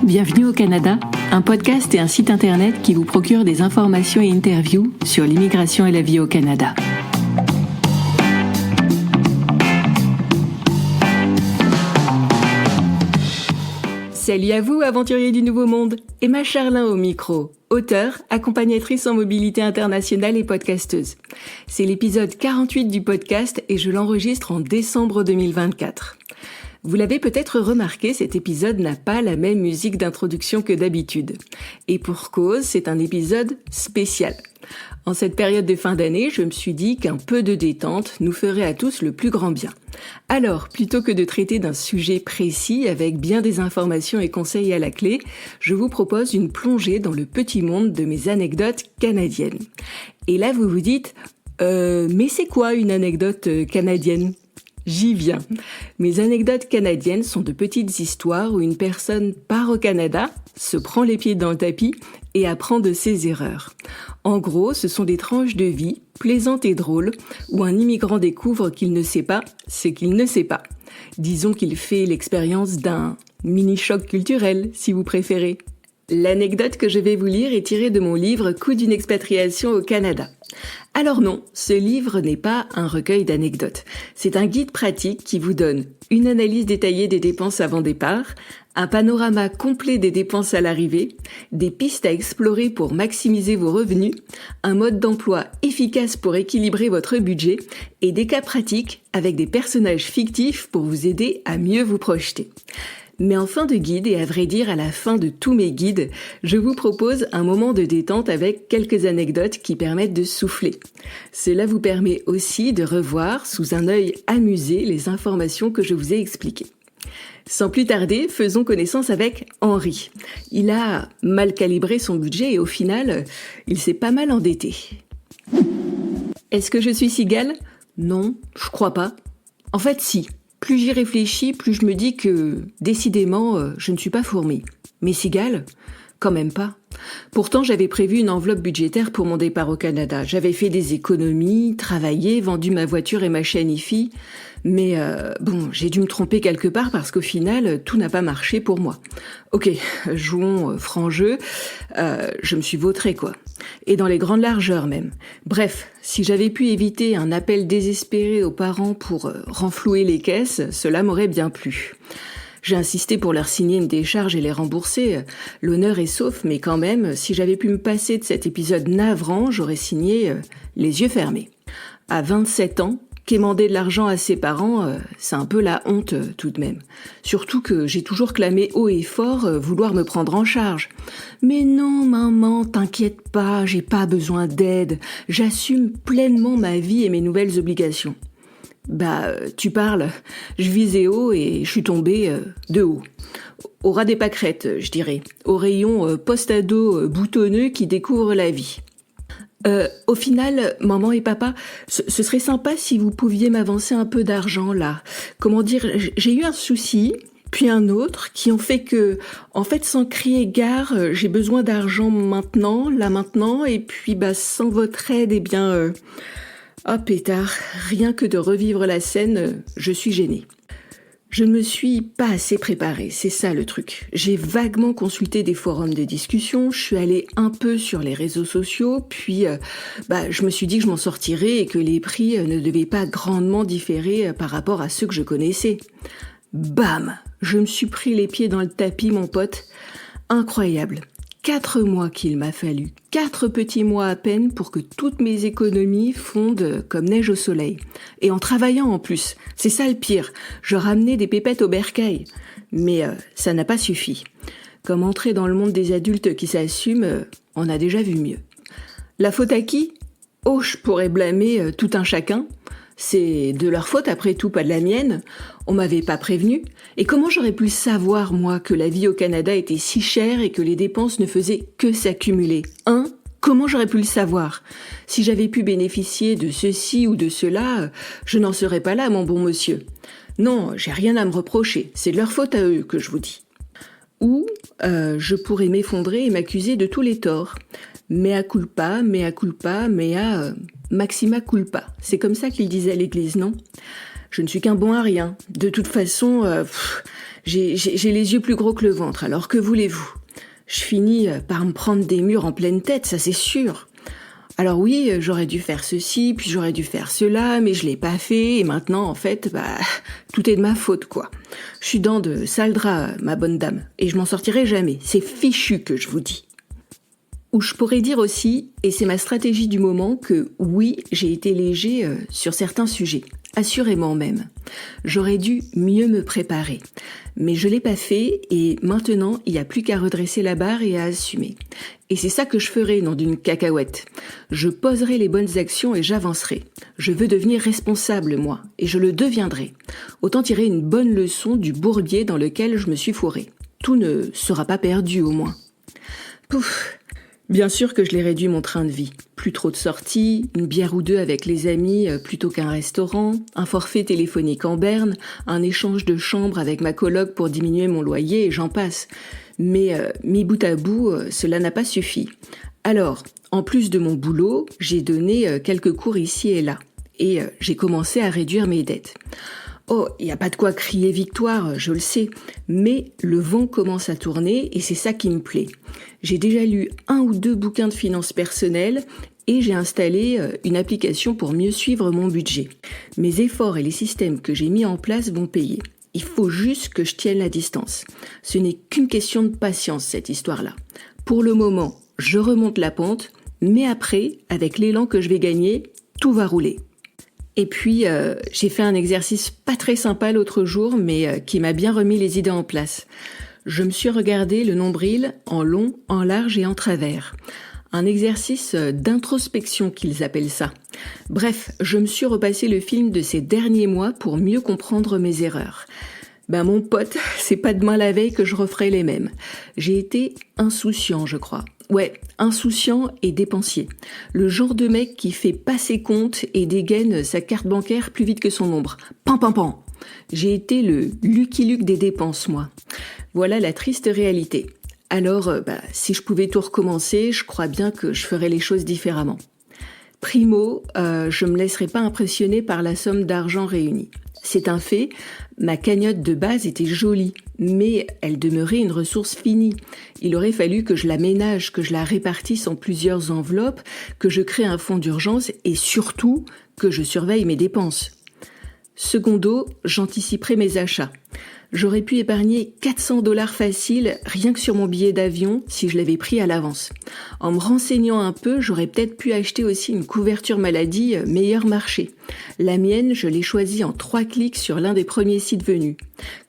Bienvenue au Canada, un podcast et un site internet qui vous procure des informations et interviews sur l'immigration et la vie au Canada. Salut à vous, aventuriers du Nouveau Monde! Emma Charlin au micro, auteure, accompagnatrice en mobilité internationale et podcasteuse. C'est l'épisode 48 du podcast et je l'enregistre en décembre 2024. Vous l'avez peut-être remarqué, cet épisode n'a pas la même musique d'introduction que d'habitude. Et pour cause, c'est un épisode spécial. En cette période de fin d'année, je me suis dit qu'un peu de détente nous ferait à tous le plus grand bien. Alors, plutôt que de traiter d'un sujet précis avec bien des informations et conseils à la clé, je vous propose une plongée dans le petit monde de mes anecdotes canadiennes. Et là, vous vous dites, mais c'est quoi une anecdote canadienne ? J'y viens. Mes anecdotes canadiennes sont de petites histoires où une personne part au Canada, se prend les pieds dans le tapis et apprend de ses erreurs. En gros, ce sont des tranches de vie, plaisantes et drôles, où un immigrant découvre qu'il ne sait pas ce qu'il ne sait pas. Disons qu'il fait l'expérience d'un mini-choc culturel, si vous préférez. L'anecdote que je vais vous lire est tirée de mon livre « Coût d'une expatriation au Canada ». Alors non, ce livre n'est pas un recueil d'anecdotes. C'est un guide pratique qui vous donne une analyse détaillée des dépenses avant départ, un panorama complet des dépenses à l'arrivée, des pistes à explorer pour maximiser vos revenus, un mode d'emploi efficace pour équilibrer votre budget et des cas pratiques avec des personnages fictifs pour vous aider à mieux vous projeter. Mais en fin de guide, et à vrai dire à la fin de tous mes guides, je vous propose un moment de détente avec quelques anecdotes qui permettent de souffler. Cela vous permet aussi de revoir sous un œil amusé les informations que je vous ai expliquées. Sans plus tarder, faisons connaissance avec Henri. Il a mal calibré son budget et au final, il s'est pas mal endetté. Est-ce que je suis cigale ? Non, je crois pas. En fait, si. Plus j'y réfléchis, plus je me dis que, décidément, je ne suis pas fourmi. Mais cigale ? Quand même pas. Pourtant, j'avais prévu une enveloppe budgétaire pour mon départ au Canada. J'avais fait des économies, travaillé, vendu ma voiture et ma chaîne hi-fi. Mais j'ai dû me tromper quelque part parce qu'au final, tout n'a pas marché pour moi. Ok, jouons franc jeu, je me suis vautrée quoi. Et dans les grandes largeurs même. Bref, si j'avais pu éviter un appel désespéré aux parents pour renflouer les caisses, cela m'aurait bien plu. J'ai insisté pour leur signer une décharge et les rembourser. L'honneur est sauf, mais quand même, si j'avais pu me passer de cet épisode navrant, j'aurais signé les yeux fermés. À 27 ans, quémander de l'argent à ses parents, c'est un peu la honte tout de même. Surtout que j'ai toujours clamé haut et fort vouloir me prendre en charge. Mais non, maman, t'inquiète pas, j'ai pas besoin d'aide. J'assume pleinement ma vie et mes nouvelles obligations. Tu parles, je visais haut et je suis tombée de haut. Au ras des pâquerettes, je dirais. Au rayon post-ado boutonneux qui découvre la vie. Au final, maman et papa, ce serait sympa si vous pouviez m'avancer un peu d'argent là. Comment dire, j'ai eu un souci, puis un autre, qui ont fait que, en fait, sans crier gare, j'ai besoin d'argent maintenant, là maintenant, et puis sans votre aide, pétard, rien que de revivre la scène, je suis gênée. Je ne me suis pas assez préparée, c'est ça le truc. J'ai vaguement consulté des forums de discussion, je suis allée un peu sur les réseaux sociaux, puis je me suis dit que je m'en sortirais et que les prix ne devaient pas grandement différer par rapport à ceux que je connaissais. Bam ! Je me suis pris les pieds dans le tapis, mon pote. Incroyable. 4 mois qu'il m'a fallu, 4 petits mois à peine pour que toutes mes économies fondent comme neige au soleil. Et en travaillant en plus, c'est ça le pire, je ramenais des pépettes au bercail. Mais ça n'a pas suffi. Comme entrer dans le monde des adultes qui s'assument, on a déjà vu mieux. La faute à qui ? Oh, je pourrais blâmer tout un chacun. C'est de leur faute après tout, pas de la mienne. On m'avait pas prévenu. Et comment j'aurais pu savoir, moi, que la vie au Canada était si chère et que les dépenses ne faisaient que s'accumuler ? Comment j'aurais pu le savoir ? Si j'avais pu bénéficier de ceci ou de cela, je n'en serais pas là, mon bon monsieur. Non, j'ai rien à me reprocher. C'est de leur faute à eux que je vous dis. Ou je pourrais m'effondrer et m'accuser de tous les torts. Mea culpa, mea maxima culpa. C'est comme ça qu'ils disaient à l'église, non ? Je ne suis qu'un bon à rien. De toute façon, j'ai les yeux plus gros que le ventre, alors que voulez-vous ? Je finis par me prendre des murs en pleine tête, ça c'est sûr. Alors oui, j'aurais dû faire ceci, puis j'aurais dû faire cela, mais je l'ai pas fait, et maintenant, en fait, tout est de ma faute, quoi. Je suis dans de sales draps, ma bonne dame, et je m'en sortirai jamais. C'est fichu que je vous dis. Ou je pourrais dire aussi, et c'est ma stratégie du moment, que oui, j'ai été léger sur certains sujets. Assurément même. J'aurais dû mieux me préparer. Mais je l'ai pas fait et maintenant, il n'y a plus qu'à redresser la barre et à assumer. Et c'est ça que je ferai, non d'une cacahuète. Je poserai les bonnes actions et j'avancerai. Je veux devenir responsable, moi, et je le deviendrai. Autant tirer une bonne leçon du bourbier dans lequel je me suis fourré. Tout ne sera pas perdu, au moins. Pouf! Bien sûr que je l'ai réduit mon train de vie. Plus trop de sorties, une bière ou deux avec les amis plutôt qu'un restaurant, un forfait téléphonique en berne, un échange de chambre avec ma coloc pour diminuer mon loyer et j'en passe. Mais mis bout à bout, cela n'a pas suffi. Alors, en plus de mon boulot, j'ai donné quelques cours ici et là. Et j'ai commencé à réduire mes dettes. Oh, il n'y a pas de quoi crier victoire, je le sais, mais le vent commence à tourner et c'est ça qui me plaît. J'ai déjà lu 1 ou 2 bouquins de finances personnelles et j'ai installé une application pour mieux suivre mon budget. Mes efforts et les systèmes que j'ai mis en place vont payer. Il faut juste que je tienne la distance. Ce n'est qu'une question de patience, cette histoire-là. Pour le moment, je remonte la pente, mais après, avec l'élan que je vais gagner, tout va rouler. Et puis, j'ai fait un exercice pas très sympa l'autre jour, mais qui m'a bien remis les idées en place. Je me suis regardé le nombril en long, en large et en travers. Un exercice d'introspection qu'ils appellent ça. Bref, je me suis repassé le film de ces derniers mois pour mieux comprendre mes erreurs. Mon pote, c'est pas demain la veille que je referai les mêmes. J'ai été insouciant, je crois. Ouais, insouciant et dépensier. Le genre de mec qui fait pas ses comptes et dégaine sa carte bancaire plus vite que son ombre. Pan, pan, pan. J'ai été le Lucky Luke des dépenses, moi. Voilà la triste réalité. Alors, si je pouvais tout recommencer, je crois bien que je ferais les choses différemment. Primo, je me laisserai pas impressionner par la somme d'argent réunie. C'est un fait, ma cagnotte de base était jolie, mais elle demeurait une ressource finie. Il aurait fallu que je la ménage, que je la répartisse en plusieurs enveloppes, que je crée un fonds d'urgence et surtout que je surveille mes dépenses. Secondo, j'anticiperai mes achats. J'aurais pu épargner $400 facile rien que sur mon billet d'avion si je l'avais pris à l'avance. En me renseignant un peu, j'aurais peut-être pu acheter aussi une couverture maladie meilleur marché. La mienne, je l'ai choisie en 3 clics sur l'un des premiers sites venus.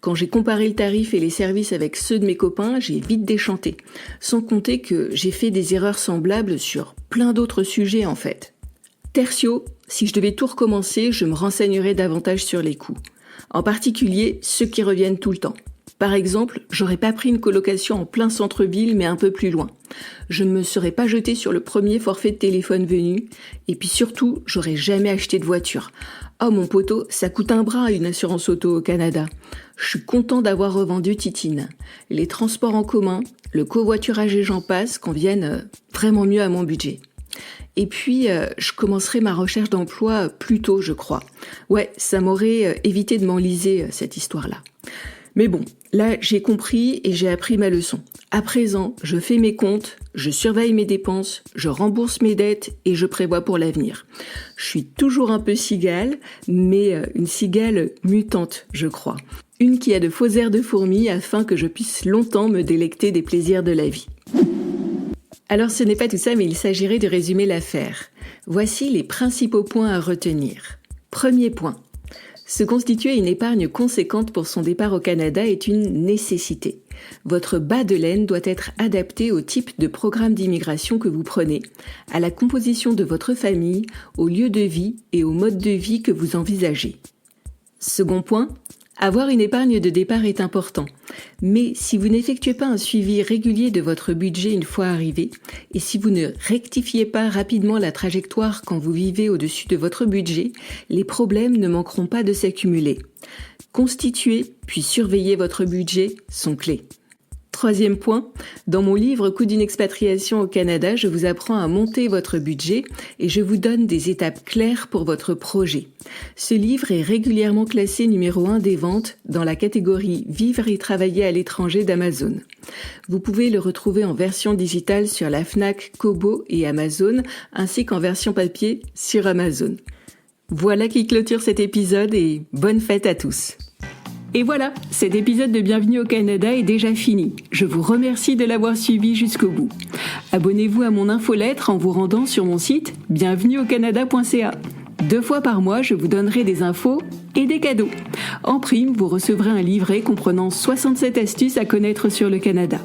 Quand j'ai comparé le tarif et les services avec ceux de mes copains, j'ai vite déchanté. Sans compter que j'ai fait des erreurs semblables sur plein d'autres sujets en fait. Tertio, si je devais tout recommencer, je me renseignerais davantage sur les coûts. En particulier, ceux qui reviennent tout le temps. Par exemple, j'aurais pas pris une colocation en plein centre-ville, mais un peu plus loin. Je ne me serais pas jetée sur le premier forfait de téléphone venu. Et puis surtout, j'aurais jamais acheté de voiture. Oh mon poteau, ça coûte un bras une assurance auto au Canada. Je suis content d'avoir revendu Titine. Les transports en commun, le covoiturage et j'en passe conviennent vraiment mieux à mon budget. Et puis, je commencerai ma recherche d'emploi plus tôt, je crois. Ouais, ça m'aurait évité de m'enliser, cette histoire-là. Mais bon, là, j'ai compris et j'ai appris ma leçon. À présent, je fais mes comptes, je surveille mes dépenses, je rembourse mes dettes et je prévois pour l'avenir. Je suis toujours un peu cigale, mais une cigale mutante, je crois. Une qui a de faux airs de fourmi afin que je puisse longtemps me délecter des plaisirs de la vie. Alors ce n'est pas tout ça, mais il s'agirait de résumer l'affaire. Voici les principaux points à retenir. Premier point. Se constituer une épargne conséquente pour son départ au Canada est une nécessité. Votre bas de laine doit être adapté au type de programme d'immigration que vous prenez, à la composition de votre famille, au lieu de vie et au mode de vie que vous envisagez. Second point. Avoir une épargne de départ est important, mais si vous n'effectuez pas un suivi régulier de votre budget une fois arrivé, et si vous ne rectifiez pas rapidement la trajectoire quand vous vivez au-dessus de votre budget, les problèmes ne manqueront pas de s'accumuler. Constituer puis surveiller votre budget sont clés. Troisième point, dans mon livre « Coût d'une expatriation au Canada », je vous apprends à monter votre budget et je vous donne des étapes claires pour votre projet. Ce livre est régulièrement classé numéro 1 des ventes dans la catégorie « Vivre et travailler à l'étranger » d'Amazon. Vous pouvez le retrouver en version digitale sur la Fnac, Kobo et Amazon, ainsi qu'en version papier sur Amazon. Voilà qui clôture cet épisode et bonne fête à tous. Et voilà, cet épisode de Bienvenue au Canada est déjà fini. Je vous remercie de l'avoir suivi jusqu'au bout. Abonnez-vous à mon infolettre en vous rendant sur mon site bienvenueaucanada.ca. 2 fois par mois, je vous donnerai des infos et des cadeaux. En prime, vous recevrez un livret comprenant 67 astuces à connaître sur le Canada.